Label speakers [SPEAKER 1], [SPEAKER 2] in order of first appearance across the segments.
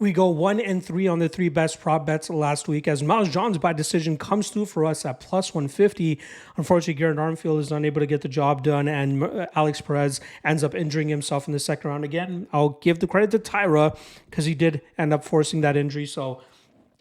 [SPEAKER 1] We go 1-3 on the three best prop bets last week as Miles Johns by decision comes through for us at plus 150. Unfortunately, Garrett Armfield is unable to get the job done, and Alex Perez ends up injuring himself in the second round. Again, I'll give the credit to Tyra because he did end up forcing that injury. So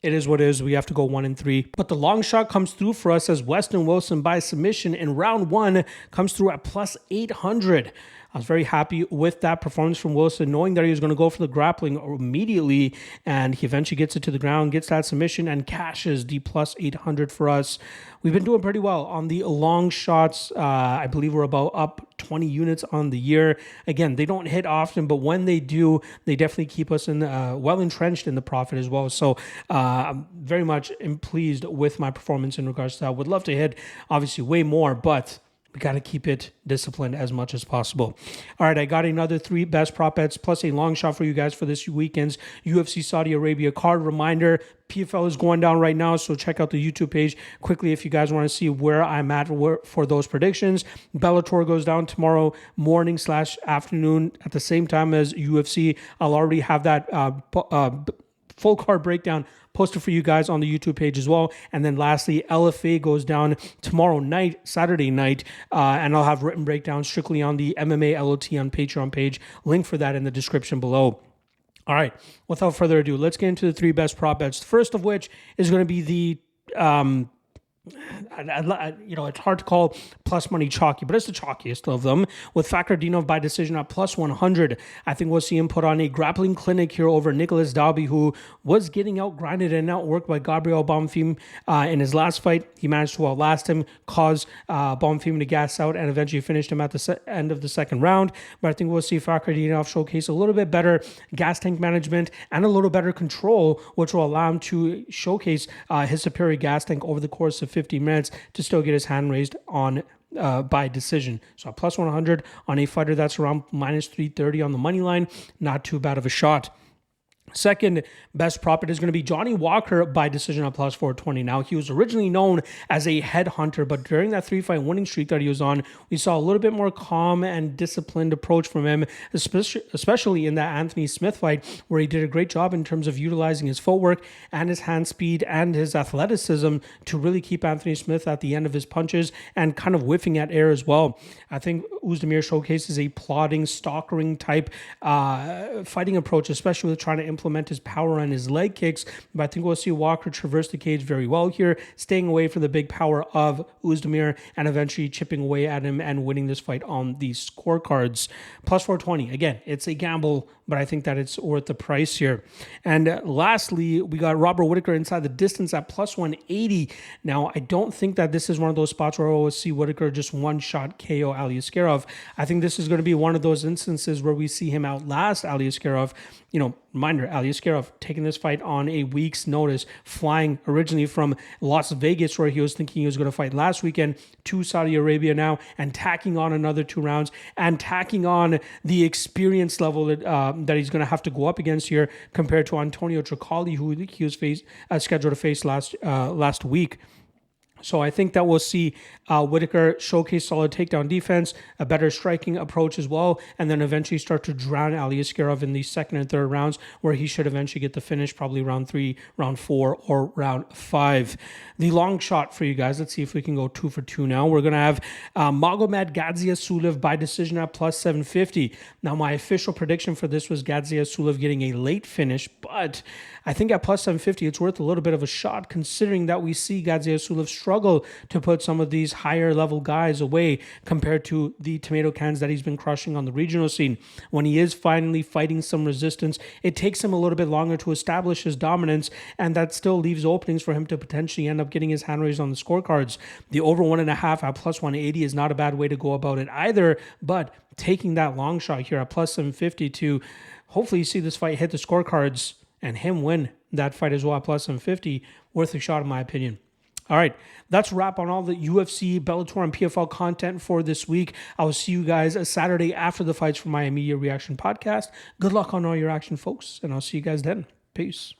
[SPEAKER 1] it is what it is. We have to go 1-3. But the long shot comes through for us as Weston Wilson by submission in round one comes through at plus 800. I was very happy with that performance from Wilson, knowing that he was going to go for the grappling immediately, and he eventually gets it to the ground, gets that submission, and cashes the plus 800 for us. We've been doing pretty well on the long shots. I believe we're about up 20 units on the year. Again, they don't hit often, but when they do, they definitely keep us in well entrenched in the profit as well. So I'm very much pleased with my performance in regards to that. Would love to hit, obviously, way more, but we got to keep it disciplined as much as possible. All right, I got another three best prop bets plus a long shot for you guys for this weekend's UFC Saudi Arabia card. Reminder, PFL is going down right now, so check out the YouTube page quickly if you guys want to see where I'm at for those predictions. Bellator goes down tomorrow morning/afternoon at the same time as UFC. I'll already have that full card breakdown posted for you guys on the YouTube page as well. And then lastly, LFA goes down tomorrow night, Saturday night, and I'll have written breakdowns strictly on the MMA LOT on Patreon page. Link for that in the description below. All right, without further ado, let's get into the three best prop bets. The first of which is going to be the it's hard to call plus money chalky, but it's the chalkiest of them. With Fakardinov by decision at plus 100, I think we'll see him put on a grappling clinic here over Nicholas Dalby, who was getting out-grinded and outworked by Gabriel Bonfim in his last fight. He managed to outlast him, cause Bonfim to gas out, and eventually finished him at the end of the second round. But I think we'll see Fakardinov showcase a little bit better gas tank management and a little better control, which will allow him to showcase his superior gas tank over the course of 50 minutes to still get his hand raised on by decision. So plus 100 on a fighter that's around minus 330 on the money line. Not too bad of a shot. Second best prop bet is going to be Johnny Walker by decision at plus 420. Now, he was originally known as a headhunter, but during that 3-fight winning streak that he was on, we saw a little bit more calm and disciplined approach from him, especially in that Anthony Smith fight, where he did a great job in terms of utilizing his footwork and his hand speed and his athleticism to really keep Anthony Smith at the end of his punches and kind of whiffing at air as well. I think Oezdemir showcases a plodding, stalkering type fighting approach, especially with trying to implement his power and his leg kicks. But I think we'll see Walker traverse the cage very well here, staying away from the big power of Oezdemir and eventually chipping away at him and winning this fight on the scorecards. Plus 420. Again, it's a gamble, but I think that it's worth the price here. And lastly, we got Robert Whittaker inside the distance at plus 180. Now, I don't think that this is one of those spots where we'll see Whittaker just one-shot KO Ali Askarov. I think this is going to be one of those instances where we see him outlast Ali Askarov. Reminder, Ali Askarov taking this fight on a week's notice, flying originally from Las Vegas, where he was thinking he was going to fight last weekend, to Saudi Arabia now, and tacking on another 2 rounds, and tacking on the experience level that he's going to have to go up against here compared to Antonio Tricali, who he was scheduled to face last week. So I think that we'll see Whittaker showcase solid takedown defense, a better striking approach as well, and then eventually start to drown Ali Askarov in the second and third rounds, where he should eventually get the finish, probably round 3, round 4, or round 5. The long shot for you guys, let's see if we can go 2 for 2 now. We're going to have Magomed Gadzhiev by decision at plus 750. Now, my official prediction for this was Gadzhiev getting a late finish, but I think at plus 750, it's worth a little bit of a shot, considering that we see Gadzhiev struggle to put some of these higher level guys away compared to the tomato cans that he's been crushing on the regional scene. When he is finally fighting some resistance, it takes him a little bit longer to establish his dominance, and that still leaves openings for him to potentially end up getting his hand raised on the scorecards. The over 1.5 at plus 180 is not a bad way to go about it either, but taking that long shot here at plus 750 to hopefully see this fight hit the scorecards and him win that fight as well at plus 750, worth a shot in my opinion. All right, that's a wrap on all the UFC, Bellator, and PFL content for this week. I will see you guys Saturday after the fights for my immediate reaction podcast. Good luck on all your action, folks, and I'll see you guys then. Peace.